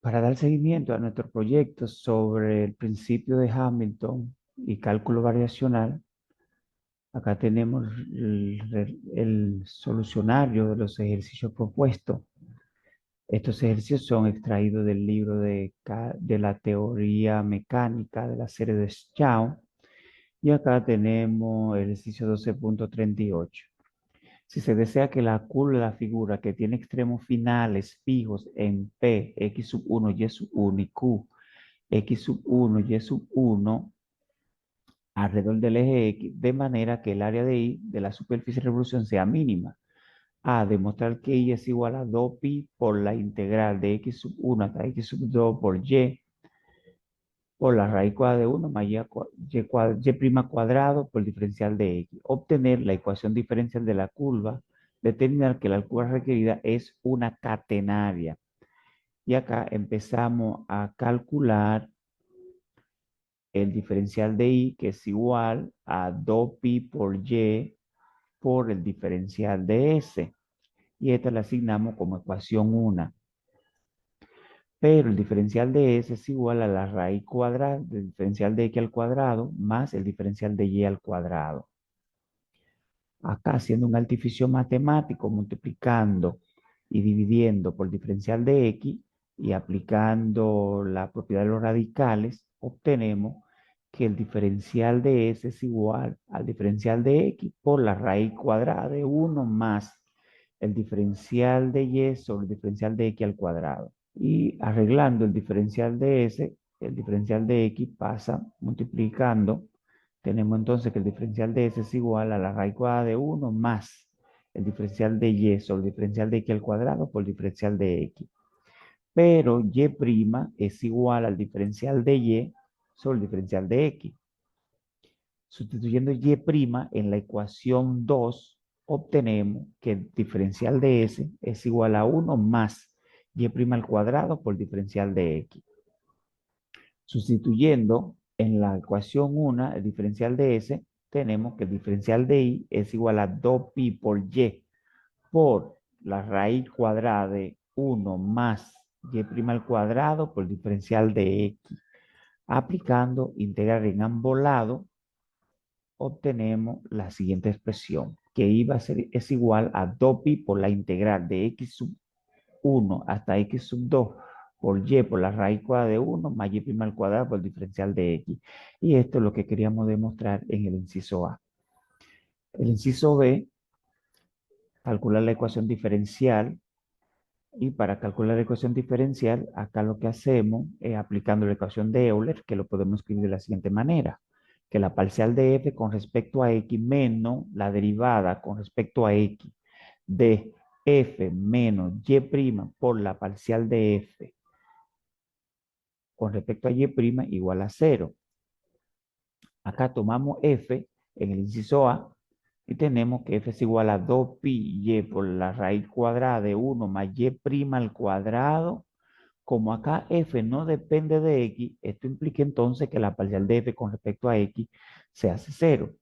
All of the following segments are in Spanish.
Para dar seguimiento a nuestro proyecto sobre el principio de Hamilton y cálculo variacional, acá tenemos el solucionario de los ejercicios propuestos. Estos ejercicios son extraídos del libro de la teoría mecánica de la serie de Schaum. Y acá tenemos el ejercicio 12.38. Si se desea que la curva de la figura que tiene extremos finales fijos en P, X sub 1, Y sub 1 y Q, X sub 1, Y sub 1 alrededor del eje X, de manera que el área de I de la superficie de revolución sea mínima. A, demostrar que I es igual a 2pi por la integral de X sub 1 hasta X sub 2 por Y por la raíz cuadrada de 1 más y prima cuadrado por el diferencial de X. Obtener la ecuación diferencial de la curva. Determinar que la curva requerida es una catenaria. Y acá empezamos a calcular el diferencial de I, que es igual a 2pi por Y por el diferencial de S. Y esta la asignamos como ecuación 1. Pero el diferencial de S es igual a la raíz cuadrada del diferencial de X al cuadrado más el diferencial de Y al cuadrado. Acá haciendo un artificio matemático, multiplicando y dividiendo por el diferencial de X y aplicando la propiedad de los radicales, obtenemos que el diferencial de S es igual al diferencial de X por la raíz cuadrada de 1 más el diferencial de Y sobre el diferencial de X al cuadrado. Y arreglando el diferencial de S, el diferencial de X pasa multiplicando. Tenemos entonces que el diferencial de S es igual a la raíz cuadrada de 1 más el diferencial de Y sobre el diferencial de X al cuadrado por el diferencial de X. Pero Y' es igual al diferencial de Y sobre el diferencial de X. Sustituyendo Y' en la ecuación 2, obtenemos que el diferencial de S es igual a 1 más Y' al cuadrado por el diferencial de X. Sustituyendo en la ecuación 1 el diferencial de S, tenemos que el diferencial de I es igual a 2pi por Y por la raíz cuadrada de 1 más Y' al cuadrado por el diferencial de X. Aplicando integral en ambos lados, obtenemos la siguiente expresión, que I es igual a 2pi por la integral de X sub 1 hasta X sub 2 por Y por la raíz cuadrada de 1 más Y' al cuadrado por el diferencial de X. Y esto es lo que queríamos demostrar en el inciso A. El inciso B, calcular la ecuación diferencial. Y para calcular la ecuación diferencial, acá lo que hacemos es aplicando la ecuación de Euler, que lo podemos escribir de la siguiente manera, que la parcial de f con respecto a x menos la derivada con respecto a x de f menos y' por la parcial de f con respecto a y' igual a 0. Acá tomamos f en el inciso A y tenemos que f es igual a 2pi y por la raíz cuadrada de 1 más y' al cuadrado. Como acá f no depende de x, esto implica entonces que la parcial de f con respecto a x se hace 0.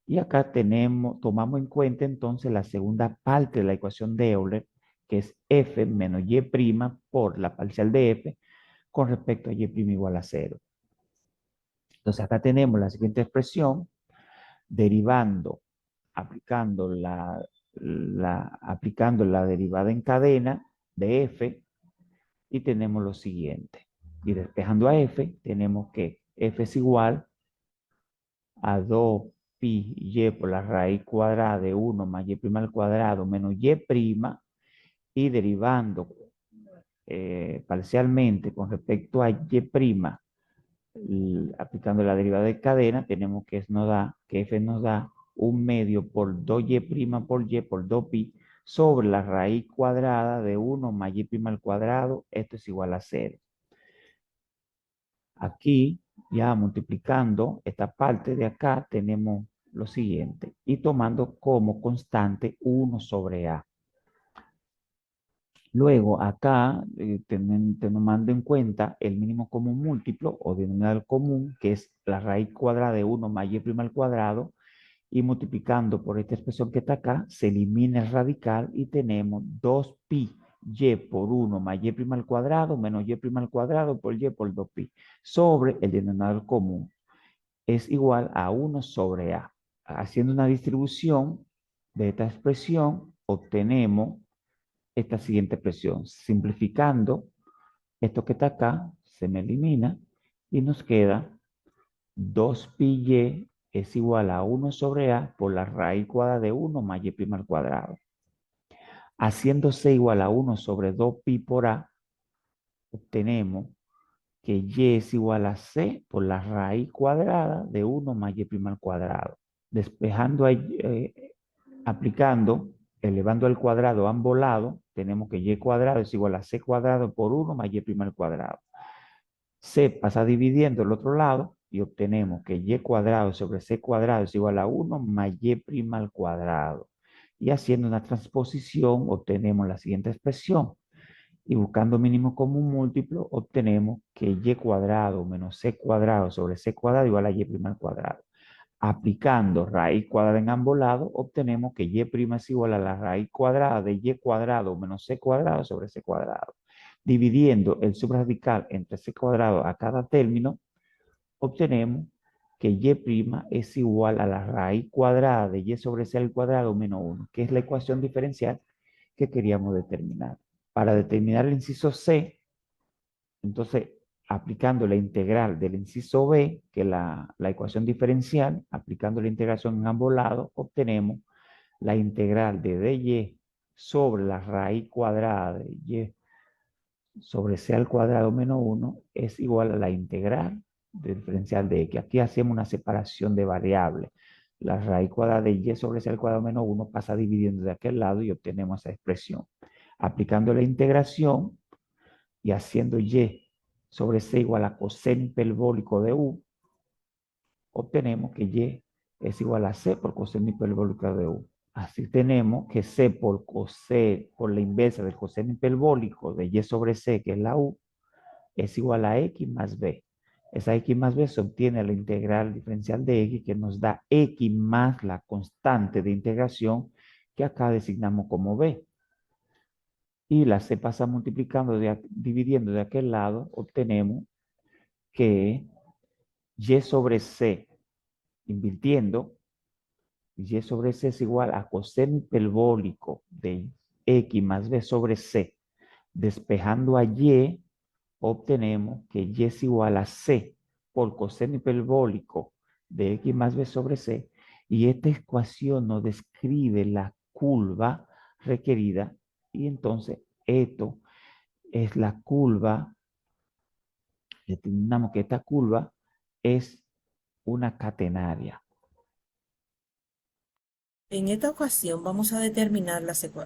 Y acá tomamos en cuenta entonces la segunda parte de la ecuación de Euler, que es f menos y' por la parcial de f con respecto a y' igual a 0. Entonces acá tenemos la siguiente expresión, derivando, aplicando la derivada en cadena de f, y tenemos lo siguiente. Y despejando a f, tenemos que f es igual a 2pi y por la raíz cuadrada de 1 más y' al cuadrado menos y', y derivando parcialmente con respecto a y', aplicando la derivada de cadena, tenemos que, que f nos da 1 medio por 2y' por y por 2pi sobre la raíz cuadrada de 1 más y' al cuadrado. Esto es igual a 0. Aquí, ya multiplicando esta parte de acá, tenemos lo siguiente. Y tomando como constante 1 sobre A. Luego, acá, tomando en cuenta el mínimo común múltiplo o denominador común, que es la raíz cuadrada de 1 más y' al cuadrado, y multiplicando por esta expresión que está acá, se elimina el radical y tenemos 2pi y por 1 más y' al cuadrado menos y' al cuadrado por y por 2pi sobre el denominador común es igual a 1 sobre a. Haciendo una distribución de esta expresión, obtenemos esta siguiente expresión. Simplificando, esto que está acá se me elimina y nos queda 2pi es igual a 1 sobre a por la raíz cuadrada de 1 más y' al cuadrado. Haciéndose igual a 1 sobre 2pi por a, obtenemos que y es igual a c por la raíz cuadrada de 1 más y' al cuadrado. Despejando, aplicando, elevando al cuadrado ambos lados, tenemos que y cuadrado es igual a c cuadrado por 1 más y' al cuadrado. C pasa dividiendo el otro lado y obtenemos que y cuadrado sobre c cuadrado es igual a 1 más y' al cuadrado. Y haciendo una transposición obtenemos la siguiente expresión. Y buscando mínimo común múltiplo, obtenemos que y cuadrado menos c cuadrado sobre c cuadrado igual a y' al cuadrado. Aplicando raíz cuadrada en ambos lados, obtenemos que y' es igual a la raíz cuadrada de y cuadrado menos c cuadrado sobre c cuadrado. Dividiendo el subradical entre c cuadrado a cada término, obtenemos que y' es igual a la raíz cuadrada de y sobre c al cuadrado menos 1, que es la ecuación diferencial que queríamos determinar. Para determinar el inciso C, entonces, aplicando la integral del inciso B, que es la ecuación diferencial, aplicando la integración en ambos lados, obtenemos la integral de dy sobre la raíz cuadrada de y sobre c al cuadrado menos 1 es igual a la integral del diferencial de x. Aquí hacemos una separación de variables. La raíz cuadrada de y sobre c al cuadrado menos 1 pasa dividiendo de aquel lado y obtenemos esa expresión. Aplicando la integración y haciendo y sobre c igual a coseno hiperbólico de u, obtenemos que y es igual a c por coseno hiperbólico de u. Así tenemos que c por la inversa del coseno hiperbólico de y sobre c, que es la u, es igual a x más b. Esa x más b se obtiene la integral diferencial de x, que nos da x más la constante de integración que acá designamos como b. Y la c pasa multiplicando, dividiendo de aquel lado, obtenemos que y sobre c, invirtiendo, y sobre c es igual a coseno hiperbólico de x más b sobre c. Despejando a y, obtenemos que y es igual a c por coseno hiperbólico de x más b sobre c. Y esta ecuación nos describe la curva requerida. Y entonces esto es la curva. Determinamos que esta curva es una catenaria. En esta ocasión vamos a determinar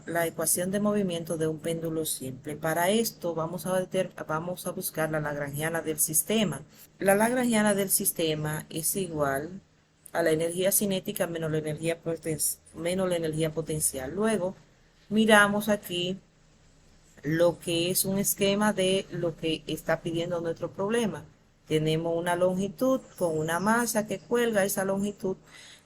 la ecuación de movimiento de un péndulo simple. Para esto vamos a buscar la lagrangiana del sistema. La lagrangiana del sistema es igual a la energía cinética menos menos la energía potencial. Luego miramos aquí lo que es un esquema de lo que está pidiendo nuestro problema. Tenemos una longitud con una masa que cuelga esa longitud,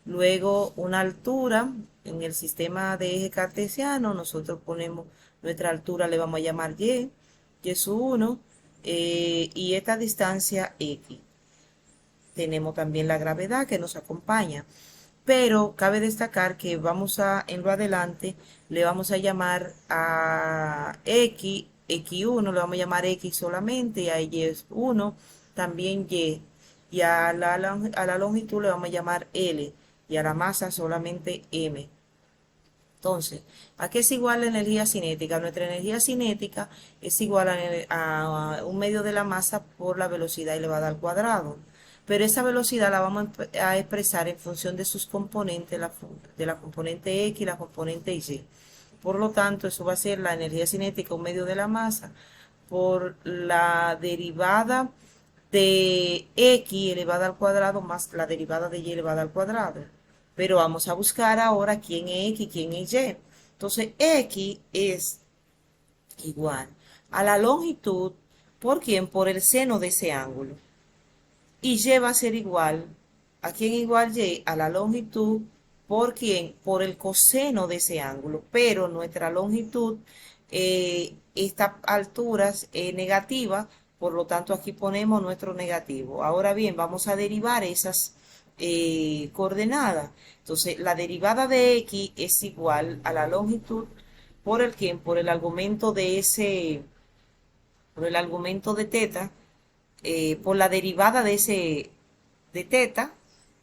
luego una altura en el sistema de eje cartesiano. Nosotros ponemos nuestra altura, le vamos a llamar y es 1, y esta distancia x. Tenemos también la gravedad que nos acompaña, pero cabe destacar que en lo adelante, le vamos a llamar a x1, le vamos a llamar x solamente, y a y es 1, también y a la longitud le vamos a llamar L, y a la masa solamente M. Entonces, ¿a qué es igual la energía cinética? Nuestra energía cinética es igual a un medio de la masa por la velocidad elevada al cuadrado. Pero esa velocidad la vamos a expresar en función de sus componentes, de la componente X y la componente Y. Por lo tanto, eso va a ser la energía cinética, un medio de la masa, por la derivada de X elevada al cuadrado más la derivada de Y elevada al cuadrado. Pero vamos a buscar ahora quién es X y quién es Y. Entonces, X es igual a la longitud por quién, por el seno de ese ángulo. Y Y va a ser igual, ¿a quién igual Y? A la longitud, ¿por quién? Por el coseno de ese ángulo. Pero nuestra longitud esta altura es negativa, por lo tanto aquí ponemos nuestro negativo. Ahora bien, vamos a derivar esas coordenadas. Entonces, la derivada de x es igual a la longitud por el que por el argumento de por el argumento de teta, por la derivada de ese de teta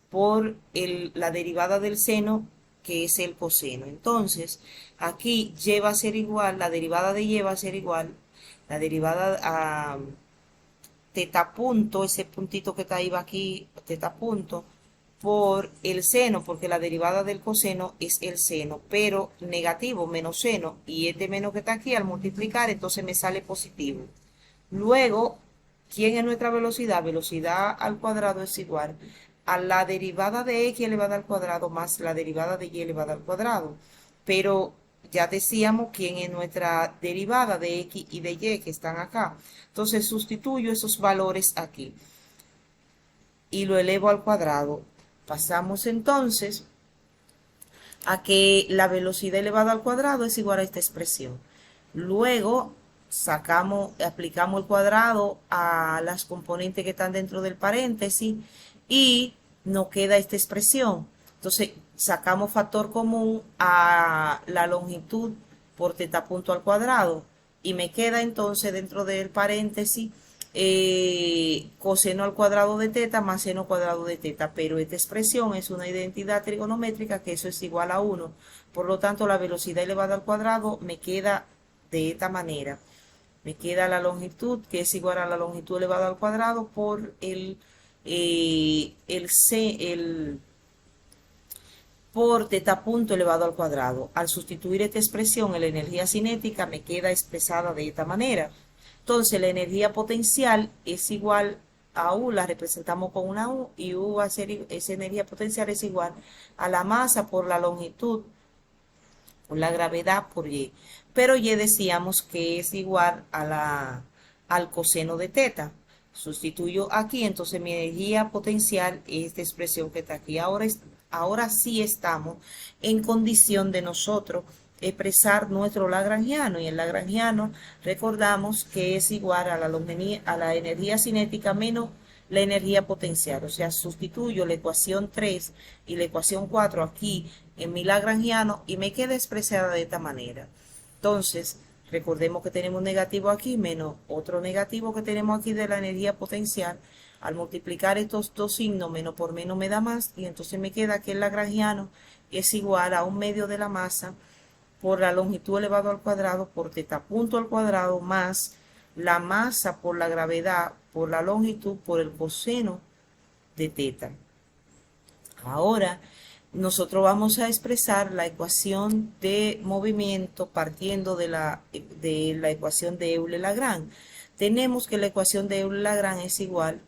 por la derivada del seno, que es el coseno. Entonces, aquí y va a ser igual, la derivada de y va a ser igual, la derivada a teta punto, ese puntito que está ahí va aquí, teta punto, por el seno, porque la derivada del coseno es el seno, pero negativo, menos seno, y este menos que está aquí, al multiplicar, entonces me sale positivo. Luego, ¿quién es nuestra velocidad? Velocidad al cuadrado es igual a la derivada de x elevada al cuadrado más la derivada de y elevada al cuadrado. Pero ya decíamos quién es nuestra derivada de x y de y que están acá. Entonces sustituyo esos valores aquí y lo elevo al cuadrado. Pasamos entonces a que la velocidad elevada al cuadrado es igual a esta expresión. Luego aplicamos el cuadrado a las componentes que están dentro del paréntesis y nos queda esta expresión. Entonces sacamos factor común a la longitud por teta punto al cuadrado y me queda entonces dentro del paréntesis coseno al cuadrado de teta más seno cuadrado de teta, pero esta expresión es una identidad trigonométrica que eso es igual a 1. Por lo tanto, la velocidad elevada al cuadrado me queda de esta manera. Me queda la longitud, que es igual a la longitud elevada al cuadrado por por teta punto elevado al cuadrado. Al sustituir esta expresión en la energía cinética me queda expresada de esta manera. Entonces la energía potencial es igual a U, la representamos con una U, y U va a ser, esa energía potencial es igual a la masa por la longitud, por la gravedad por Y. Pero Y decíamos que es igual a al coseno de teta. Sustituyo aquí, entonces mi energía potencial es esta expresión que está aquí. Ahora sí estamos en condición de nosotros expresar nuestro lagrangiano, y el lagrangiano recordamos que es igual a a la energía cinética menos la energía potencial. O sea, sustituyo la ecuación 3 y la ecuación 4 aquí en mi lagrangiano y me queda expresada de esta manera. Entonces, recordemos que tenemos un negativo aquí menos otro negativo que tenemos aquí de la energía potencial. Al multiplicar estos dos signos, menos por menos me da más, y entonces me queda que el lagrangiano es igual a 1/2 de la masa por la longitud elevado al cuadrado por teta punto al cuadrado más la masa por la gravedad por la longitud por el coseno de teta. Ahora nosotros vamos a expresar la ecuación de movimiento partiendo de la ecuación de Euler-Lagrange. Tenemos que la ecuación de Euler-Lagrange es igual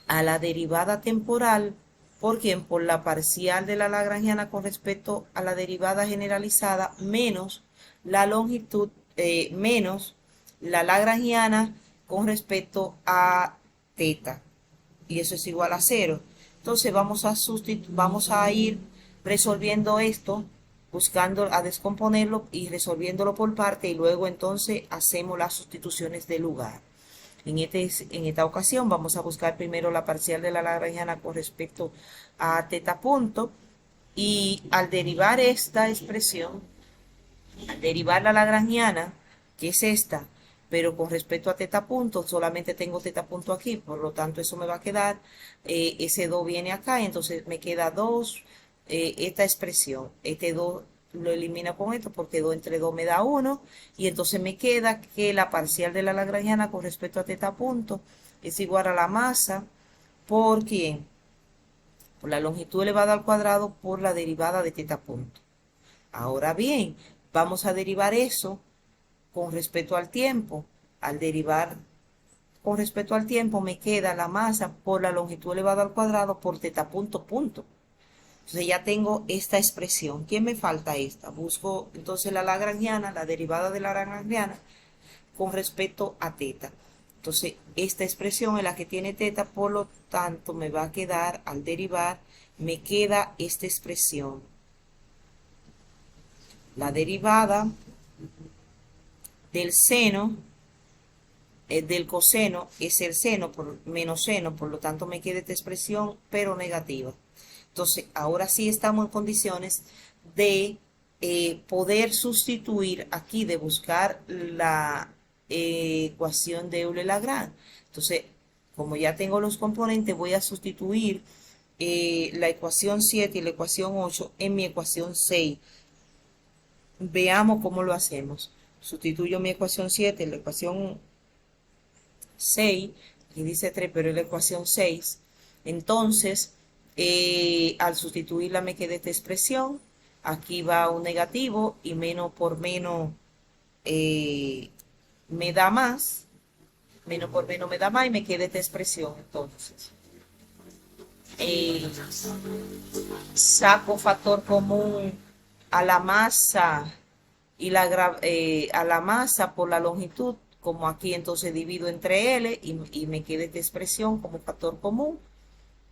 a la derivada temporal por quien por la parcial de la lagrangiana con respecto a la derivada generalizada menos la longitud menos la lagrangiana con respecto a teta, y eso es igual a 0. Entonces vamos a ir resolviendo esto, buscando a descomponerlo y resolviéndolo por parte, y luego entonces hacemos las sustituciones de lugar. En esta ocasión vamos a buscar primero la parcial de la lagrangiana con respecto a teta punto, y al derivar esta expresión, al derivar la lagrangiana, que es esta, pero con respecto a teta punto, solamente tengo teta punto aquí, por lo tanto eso me va a quedar, ese 2 viene acá, entonces me queda 2, esta expresión, este 2 lo elimino con esto porque 2 entre 2 me da 1, y entonces me queda que la parcial de la lagrangiana con respecto a teta punto es igual a la masa por ¿quién? Por la longitud elevada al cuadrado por la derivada de teta punto. Ahora bien, vamos a derivar eso con respecto al tiempo. Al derivar con respecto al tiempo me queda la masa por la longitud elevada al cuadrado por teta punto punto. Entonces ya tengo esta expresión. ¿Quién me falta esta? Busco entonces la lagrangiana, la derivada de la lagrangiana con respecto a teta. Entonces esta expresión es la que tiene teta, por lo tanto me va a quedar, al derivar, me queda esta expresión. La derivada del seno, del coseno es el seno por menos seno, por lo tanto me queda esta expresión, pero negativa. Entonces, ahora sí estamos en condiciones de poder sustituir aquí, de buscar la ecuación de Euler-Lagrange. Entonces, como ya tengo los componentes, voy a sustituir la ecuación 7 y la ecuación 8 en mi ecuación 6. Veamos cómo lo hacemos. Sustituyo mi ecuación 7 en la ecuación 6, aquí dice 3 pero es la ecuación 6. Entonces, al sustituirla me queda esta expresión. Aquí va un negativo y menos por menos eh, me da más. Menos por menos me da más y me queda esta expresión. Entonces, eh, saco factor común a la masa a la masa por la longitud, como aquí entonces divido entre L y me queda esta expresión como factor común.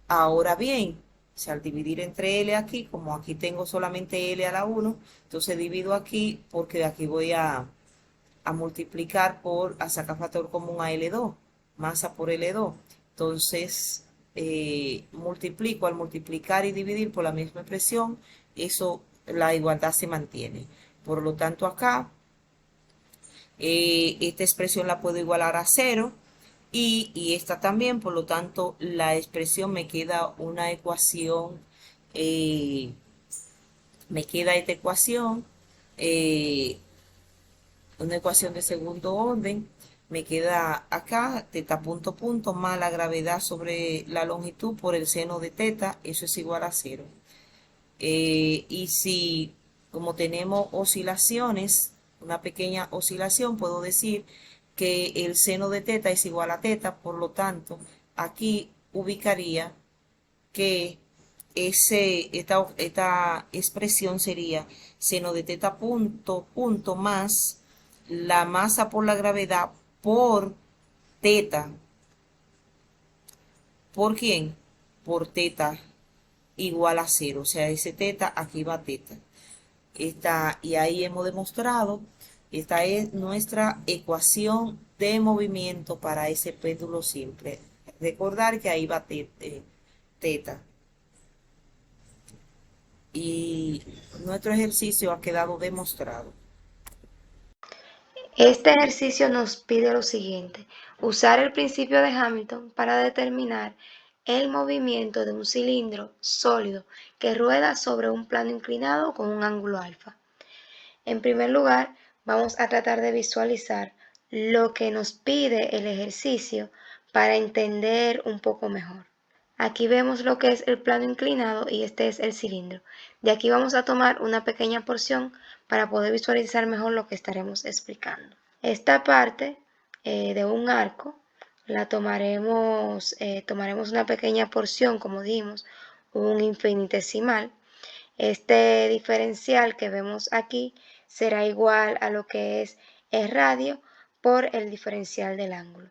Ahora bien, si al dividir entre L aquí, como aquí tengo solamente L a la 1, entonces divido aquí porque de aquí voy a multiplicar a sacar factor común a L2, masa por L2. Entonces, multiplico, al multiplicar y dividir por la misma expresión, eso, la igualdad se mantiene. Por lo tanto, acá, esta expresión la puedo igualar a cero y esta también, por lo tanto, la expresión me queda una ecuación, eh, me queda esta ecuación, eh, una ecuación de segundo orden, me queda acá teta punto punto más la gravedad sobre la longitud por el seno de teta, eso es igual a cero. Y si, como tenemos oscilaciones, una pequeña oscilación, puedo decir que el seno de teta es igual a teta, por lo tanto, aquí ubicaría que esta expresión sería seno de teta punto punto más la masa por la gravedad por teta. ¿Por quién? Por teta igual a cero. O sea, ese teta, aquí va teta. Y ahí hemos demostrado, esta es nuestra ecuación de movimiento para ese péndulo simple. Recordar que ahí va teta. Y nuestro ejercicio ha quedado demostrado. Este ejercicio nos pide lo siguiente: usar el principio de Hamilton para determinar el movimiento de un cilindro sólido que rueda sobre un plano inclinado con un ángulo alfa. En primer lugar, vamos a tratar de visualizar lo que nos pide el ejercicio para entender un poco mejor. Aquí vemos lo que es el plano inclinado y este es el cilindro. De aquí vamos a tomar una pequeña porción para poder visualizar mejor lo que estaremos explicando. Esta parte de un arco la tomaremos una pequeña porción, como dijimos, un infinitesimal. Este diferencial que vemos aquí será igual a lo que es el radio por el diferencial del ángulo.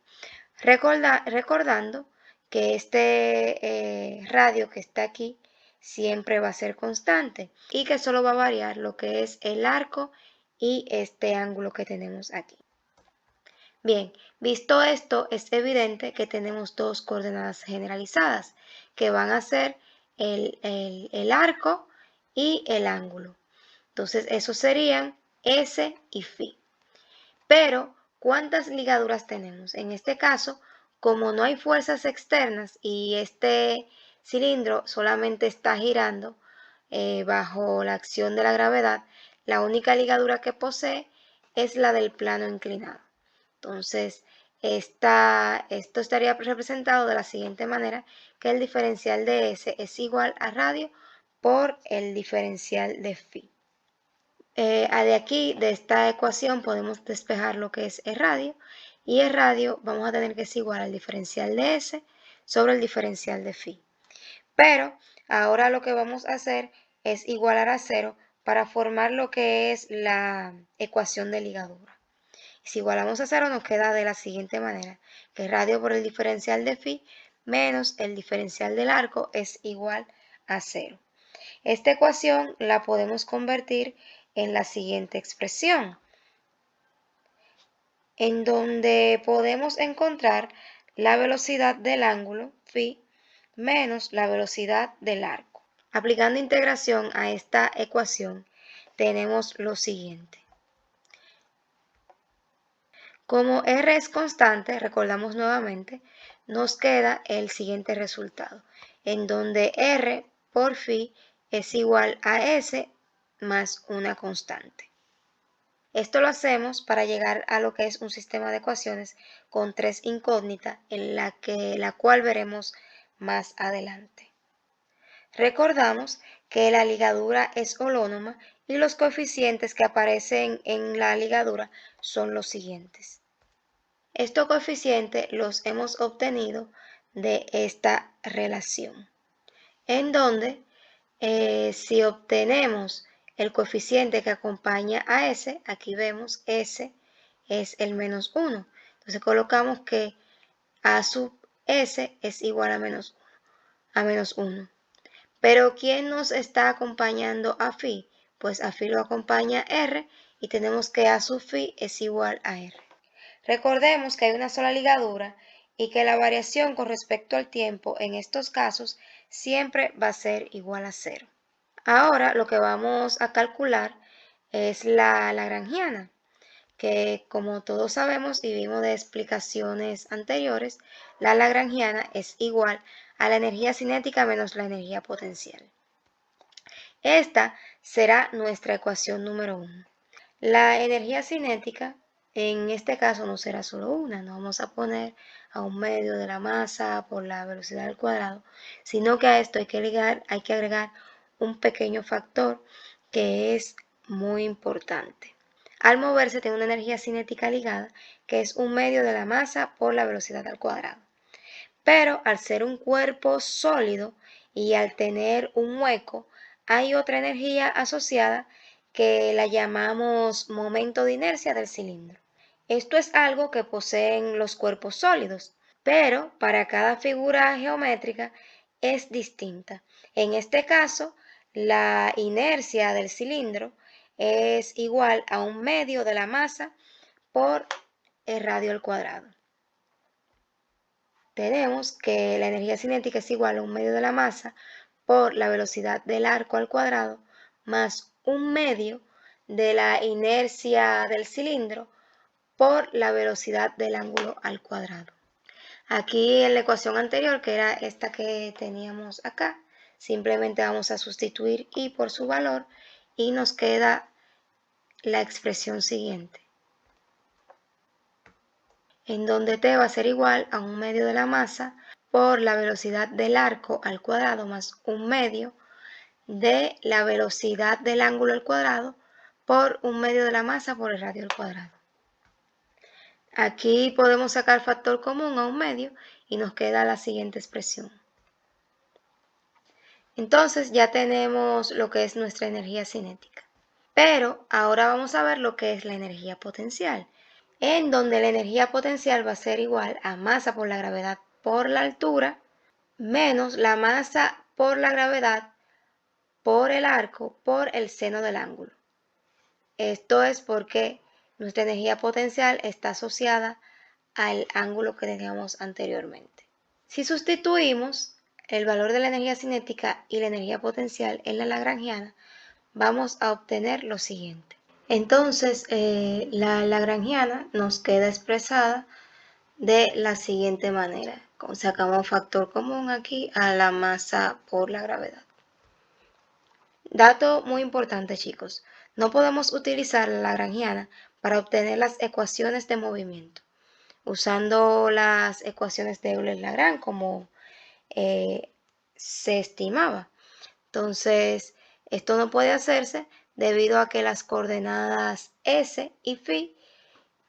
Recordando que este radio que está aquí siempre va a ser constante y que solo va a variar lo que es el arco y este ángulo que tenemos aquí. Bien, visto esto, es evidente que tenemos dos coordenadas generalizadas que van a ser el arco y el ángulo. Entonces, esos serían S y Φ. Pero, ¿cuántas ligaduras tenemos? En este caso, como no hay fuerzas externas y este cilindro solamente está girando bajo la acción de la gravedad, la única ligadura que posee es la del plano inclinado. Entonces, esto estaría representado de la siguiente manera, que el diferencial de S es igual a radio por el diferencial de Φ. De aquí, de esta ecuación, podemos despejar lo que es el radio, y el radio vamos a tener que es igual al diferencial de S sobre el diferencial de Φ. Pero ahora lo que vamos a hacer es igualar a cero para formar lo que es la ecuación de ligadura. Si igualamos a cero nos queda de la siguiente manera, que radio por el diferencial de Φ menos el diferencial del arco es igual a cero. Esta ecuación la podemos convertir en la siguiente expresión. en donde podemos encontrar la velocidad del ángulo phi menos la velocidad del arco. Aplicando integración a esta ecuación, tenemos lo siguiente. Como r es constante, recordamos nuevamente, nos queda el siguiente resultado, en donde r por phi es igual a s más una constante. Esto lo hacemos para llegar a lo que es un sistema de ecuaciones con tres incógnitas, en la cual veremos más adelante. Recordamos que la ligadura es holónoma y los coeficientes que aparecen en la ligadura son los siguientes. Estos coeficientes los hemos obtenido de esta relación, en donde si obtenemos el coeficiente que acompaña a S, aquí vemos S es el menos 1. Entonces colocamos que A sub S es igual a menos 1. Pero ¿quién nos está acompañando a phi? Pues a phi lo acompaña R y tenemos que A sub phi es igual a R. Recordemos que hay una sola ligadura y que la variación con respecto al tiempo en estos casos siempre va a ser igual a 0. Ahora lo que vamos a calcular es la lagrangiana, que como todos sabemos y vimos de explicaciones anteriores, la lagrangiana es igual a la energía cinética menos la energía potencial. Esta será nuestra ecuación número 1. La energía cinética en este caso no será solo una, no vamos a poner a un medio de la masa por la velocidad al cuadrado, sino que a esto hay que agregar un pequeño factor que es muy importante. Al moverse tiene una energía cinética ligada, que es un medio de la masa por la velocidad al cuadrado. Pero al ser un cuerpo sólido y al tener un hueco, hay otra energía asociada que la llamamos momento de inercia del cilindro. Esto es algo que poseen los cuerpos sólidos, pero para cada figura geométrica es distinta. En este caso, la inercia del cilindro es igual a un medio de la masa por el radio al cuadrado. Tenemos que la energía cinética es igual a un medio de la masa por la velocidad del arco al cuadrado más un medio de la inercia del cilindro por la velocidad del ángulo al cuadrado. Aquí en la ecuación anterior, que era esta que teníamos acá, simplemente vamos a sustituir y por su valor y nos queda la expresión siguiente, en donde t va a ser igual a un medio de la masa por la velocidad del arco al cuadrado más un medio de la velocidad del ángulo al cuadrado por un medio de la masa por el radio al cuadrado. Aquí podemos sacar factor común a un medio y nos queda la siguiente expresión. Entonces ya tenemos lo que es nuestra energía cinética. Pero ahora vamos a ver lo que es la energía potencial, en donde la energía potencial va a ser igual a masa por la gravedad por la altura menos la masa por la gravedad por el arco por el seno del ángulo. Esto es porque nuestra energía potencial está asociada al ángulo que teníamos anteriormente. Si sustituimos el valor de la energía cinética y la energía potencial en la lagrangiana, vamos a obtener lo siguiente. Entonces, la lagrangiana nos queda expresada de la siguiente manera. Sacamos factor común aquí a la masa por la gravedad. Dato muy importante, chicos. No podemos utilizar la lagrangiana para obtener las ecuaciones de movimiento, usando las ecuaciones de Euler-Lagrange como se estimaba. Entonces, esto no puede hacerse debido a que las coordenadas S y phi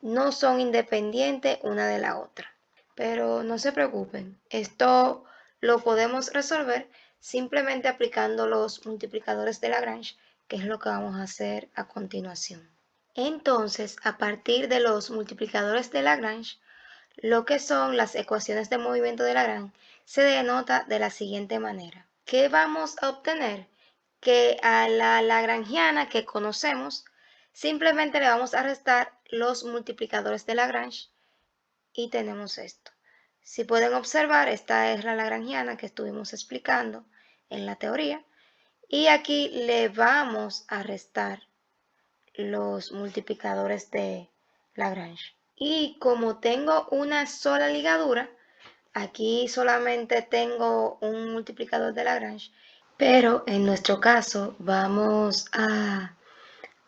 no son independientes una de la otra. Pero no se preocupen, esto lo podemos resolver simplemente aplicando los multiplicadores de Lagrange, que es lo que vamos a hacer a continuación. Entonces, a partir de los multiplicadores de Lagrange, lo que son las ecuaciones de movimiento de Lagrange se denota de la siguiente manera. ¿Qué vamos a obtener? Que a la lagrangiana que conocemos simplemente le vamos a restar los multiplicadores de Lagrange y tenemos esto. Si pueden observar, esta es la lagrangiana que estuvimos explicando en la teoría y aquí le vamos a restar los multiplicadores de Lagrange. Y como tengo una sola ligadura, aquí solamente tengo un multiplicador de Lagrange, pero en nuestro caso vamos a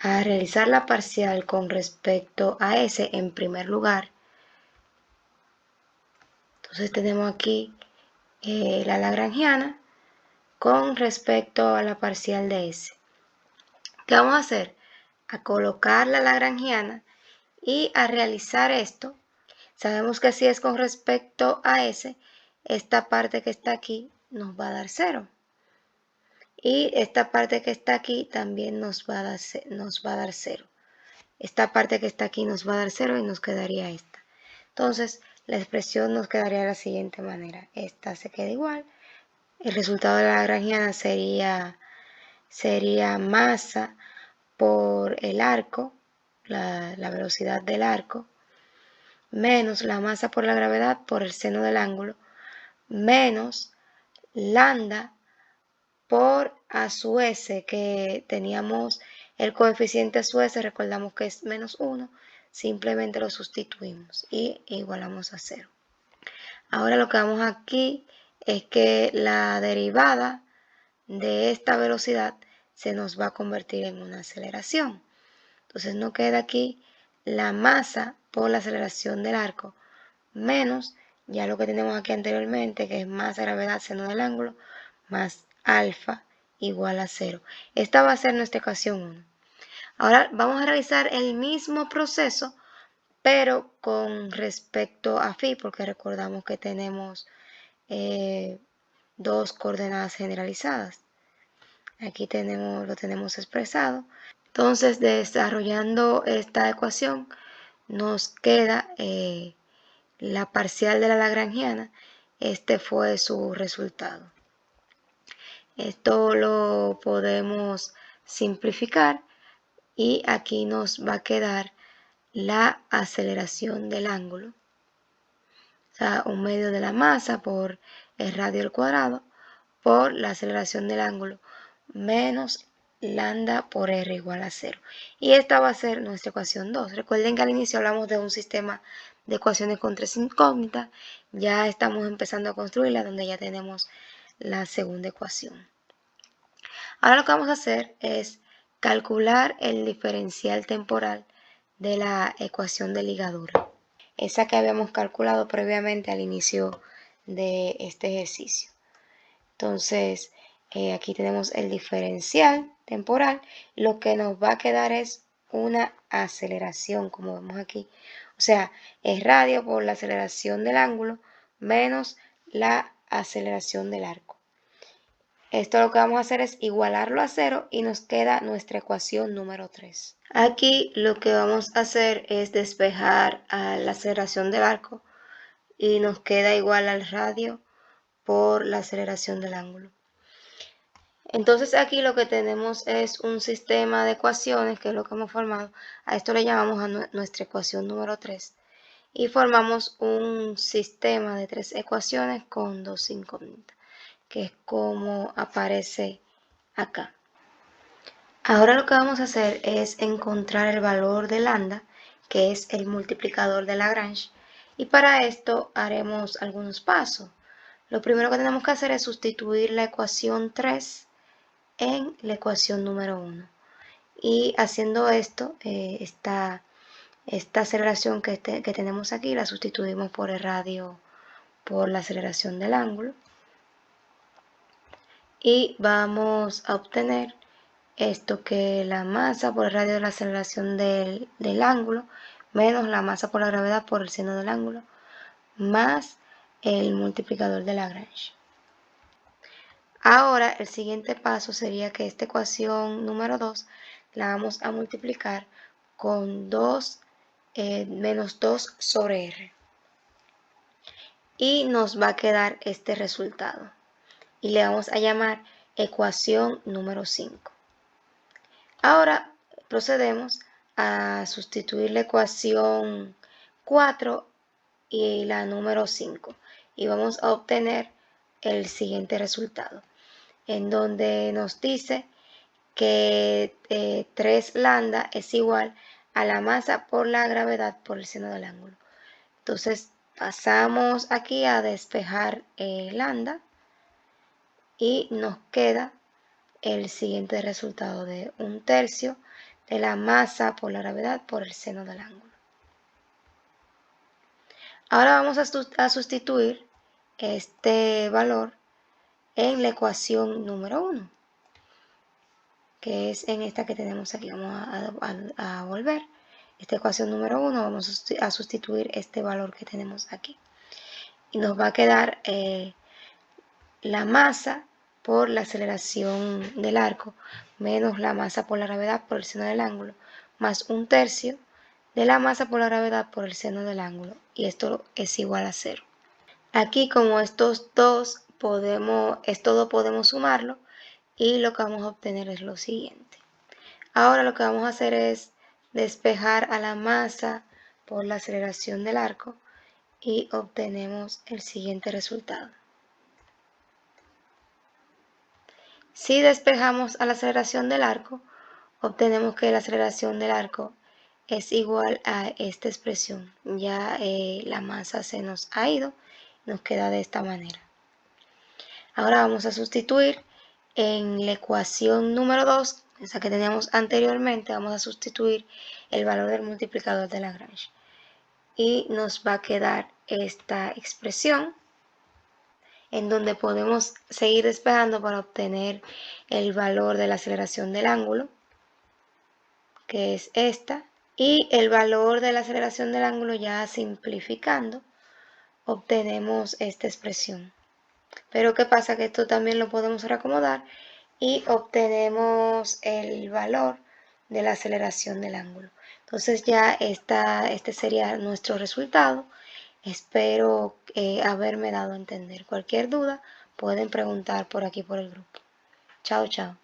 realizar la parcial con respecto a S en primer lugar. Entonces tenemos aquí la lagrangiana con respecto a la parcial de S. ¿Qué vamos a hacer? A colocar la lagrangiana y a realizar esto. Sabemos que si es con respecto a S, esta parte que está aquí nos va a dar 0. Y esta parte que está aquí también nos va a dar 0. Esta parte que está aquí nos va a dar 0 y nos quedaría esta. Entonces, la expresión nos quedaría de la siguiente manera. Esta se queda igual. El resultado de la lagrangiana sería masa por el arco, la velocidad del arco, menos la masa por la gravedad por el seno del ángulo, menos lambda por a su s, que teníamos el coeficiente a su s, recordamos que es menos 1, simplemente lo sustituimos y igualamos a 0. Ahora lo que vamos aquí es que la derivada de esta velocidad se nos va a convertir en una aceleración. Entonces nos queda aquí la masa por la aceleración del arco menos ya lo que tenemos aquí anteriormente, que es masa gravedad seno del ángulo más alfa igual a 0. Esta va a ser nuestra ecuación 1. Ahora vamos a realizar el mismo proceso, pero con respecto a phi, porque recordamos que tenemos dos coordenadas generalizadas. Aquí lo tenemos expresado. Entonces, desarrollando esta ecuación, nos queda la parcial de la lagrangiana. Este fue su resultado. Esto lo podemos simplificar y aquí nos va a quedar la aceleración del ángulo. O sea, 1/2 de la masa por el radio al cuadrado por la aceleración del ángulo menos lambda por r igual a 0. Y esta va a ser nuestra ecuación 2. Recuerden que al inicio hablamos de un sistema de ecuaciones con 3 incógnitas. Ya estamos empezando a construirla donde ya tenemos la segunda ecuación. Ahora lo que vamos a hacer es calcular el diferencial temporal de la ecuación de ligadura. Esa que habíamos calculado previamente al inicio de este ejercicio. Entonces, aquí tenemos el diferencial temporal. Lo que nos va a quedar es una aceleración, como vemos aquí. O sea, es radio por la aceleración del ángulo menos la aceleración del arco. Esto lo que vamos a hacer es igualarlo a 0 y nos queda nuestra ecuación número 3. Aquí lo que vamos a hacer es despejar a la aceleración del arco y nos queda igual al radio por la aceleración del ángulo. Entonces aquí lo que tenemos es un sistema de ecuaciones, que es lo que hemos formado. A esto le llamamos a nuestra ecuación número 3. Y formamos un sistema de 3 ecuaciones con 2 incógnitas, que es como aparece acá. Ahora lo que vamos a hacer es encontrar el valor de lambda, que es el multiplicador de Lagrange. Y para esto haremos algunos pasos. Lo primero que tenemos que hacer es sustituir la ecuación 3 en la ecuación número 1. Y haciendo esto, esta aceleración que tenemos aquí la sustituimos por el radio por la aceleración del ángulo. Y vamos a obtener esto, que la masa por el radio de la aceleración del ángulo menos la masa por la gravedad por el seno del ángulo más el multiplicador de Lagrange. Ahora el siguiente paso sería que esta ecuación número 2 la vamos a multiplicar con menos 2 sobre r. Y nos va a quedar este resultado. Y le vamos a llamar ecuación número 5. Ahora procedemos a sustituir la ecuación 4 y la número 5 y vamos a obtener el siguiente resultado, en donde nos dice que 3 lambda es igual a la masa por la gravedad por el seno del ángulo. Entonces pasamos aquí a despejar lambda y nos queda el siguiente resultado de 1/3 de la masa por la gravedad por el seno del ángulo. Ahora vamos a sustituir este valor en la ecuación número 1, que es en esta que tenemos aquí. Vamos a volver. Esta ecuación número 1, vamos a sustituir este valor que tenemos aquí. Y nos va a quedar la masa por la aceleración del arco menos la masa por la gravedad por el seno del ángulo, más 1/3 de la masa por la gravedad por el seno del ángulo, y esto es igual a 0. Aquí, como estos dos podemos sumarlo, y lo que vamos a obtener es lo siguiente. Ahora lo que vamos a hacer es despejar a la masa por la aceleración del arco y obtenemos el siguiente resultado. Si despejamos a la aceleración del arco, obtenemos que la aceleración del arco es igual a esta expresión. Ya la masa se nos ha ido, nos queda de esta manera. Ahora vamos a sustituir en la ecuación número 2, esa que teníamos anteriormente, vamos a sustituir el valor del multiplicador de Lagrange. Y nos va a quedar esta expresión, en donde podemos seguir despejando para obtener el valor de la aceleración del ángulo, que es esta, y el valor de la aceleración del ángulo, ya simplificando, obtenemos esta expresión. Pero ¿qué pasa? Que esto también lo podemos reacomodar y obtenemos el valor de la aceleración del ángulo. Entonces ya este sería nuestro resultado. Espero haberme dado a entender. Cualquier duda pueden preguntar por aquí por el grupo. Chao, chao.